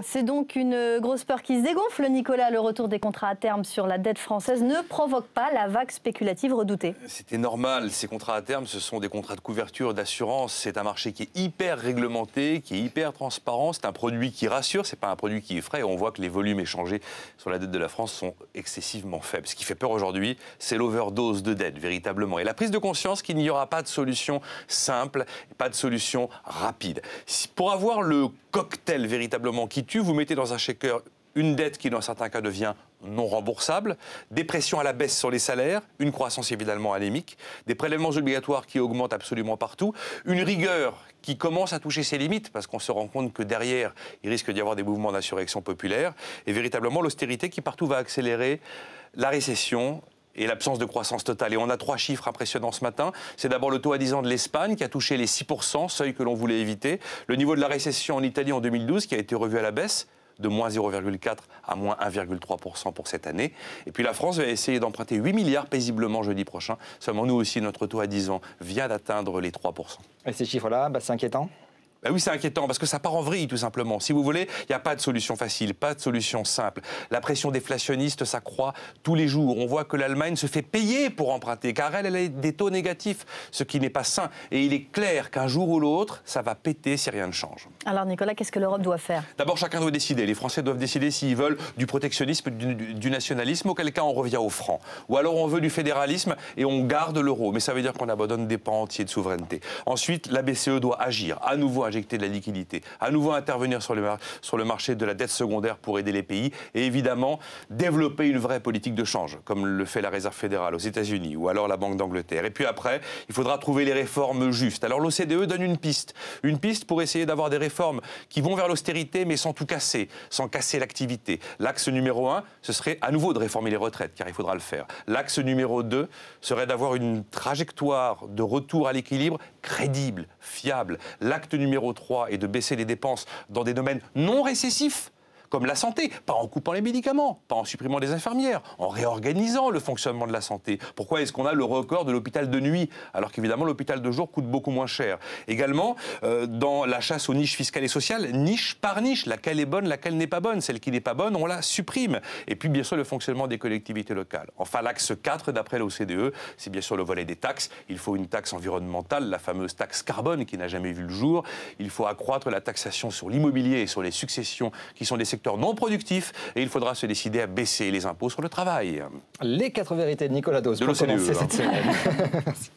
C'est donc une grosse peur qui se dégonfle, Nicolas. Le retour des contrats à terme sur la dette française ne provoque pas la vague spéculative redoutée. C'était normal. Ces contrats à terme, ce sont des contrats de couverture, d'assurance. C'est un marché qui est hyper réglementé, qui est hyper transparent. C'est un produit qui rassure, c'est pas un produit qui effraie. On voit que les volumes échangés sur la dette de la France sont excessivement faibles. Ce qui fait peur aujourd'hui, c'est l'overdose de dette, véritablement. Et la prise de conscience qu'il n'y aura pas de solution simple, pas de solution rapide. Pour avoir le cocktail véritablement qui tue, vous mettez dans un shaker une dette qui, dans certains cas, devient non remboursable, des pressions à la baisse sur les salaires, une croissance évidemment anémique, des prélèvements obligatoires qui augmentent absolument partout, une rigueur qui commence à toucher ses limites, parce qu'on se rend compte que derrière, il risque d'y avoir des mouvements d'insurrection populaire, et véritablement l'austérité qui partout va accélérer la récession et l'absence de croissance totale. Et on a 3 chiffres impressionnants ce matin. C'est d'abord le taux à 10 ans de l'Espagne qui a touché les 6%, seuil que l'on voulait éviter. Le niveau de la récession en Italie en 2012 qui a été revu à la baisse, de moins 0,4 à moins 1,3% pour cette année. Et puis la France va essayer d'emprunter 8 milliards paisiblement jeudi prochain. Seulement nous aussi, notre taux à 10 ans vient d'atteindre les 3%. Et ces chiffres-là, c'est inquiétant ? Ben oui, c'est inquiétant parce que ça part en vrille tout simplement. Si vous voulez, il n'y a pas de solution facile, pas de solution simple. La pression déflationniste s'accroît tous les jours. On voit que l'Allemagne se fait payer pour emprunter car elle a des taux négatifs, ce qui n'est pas sain. Et il est clair qu'un jour ou l'autre, ça va péter si rien ne change. Alors Nicolas, qu'est-ce que l'Europe doit faire? D'abord, chacun doit décider. Les Français doivent décider s'ils veulent du protectionnisme, du nationalisme, auquel cas on revient au franc. Ou alors on veut du fédéralisme et on garde l'euro. Mais ça veut dire qu'on abandonne des pans entiers de souveraineté. Ensuite, la BCE doit agir, à nouveau injecter de la liquidité, à nouveau intervenir sur le marché de la dette secondaire pour aider les pays et évidemment développer une vraie politique de change, comme le fait la Réserve fédérale aux États-Unis ou alors la Banque d'Angleterre. Et puis après, il faudra trouver les réformes justes. Alors l'OCDE donne une piste pour essayer d'avoir des réformes qui vont vers l'austérité mais sans tout casser, sans casser l'activité. L'axe numéro 1, ce serait à nouveau de réformer les retraites, car il faudra le faire. L'axe numéro 2 serait d'avoir une trajectoire de retour à l'équilibre crédible, fiable. L'acte numéro 3 est de baisser les dépenses dans des domaines non récessifs, comme la santé, pas en coupant les médicaments, pas en supprimant des infirmières, en réorganisant le fonctionnement de la santé. Pourquoi est-ce qu'on a le record de l'hôpital de nuit, alors qu'évidemment l'hôpital de jour coûte beaucoup moins cher? Également, dans la chasse aux niches fiscales et sociales, niche par niche, laquelle est bonne, laquelle n'est pas bonne. Celle qui n'est pas bonne, on la supprime. Et puis bien sûr le fonctionnement des collectivités locales. Enfin, l'axe 4, d'après l'OCDE, c'est bien sûr le volet des taxes. Il faut une taxe environnementale, la fameuse taxe carbone qui n'a jamais vu le jour. Il faut accroître la taxation sur l'immobilier et sur les successions qui sont des secteurs non productifs et il faudra se décider à baisser les impôts sur le travail. Les 4 vérités de Nicolas Dose de pour commencer l'OCDE, cette semaine. Merci.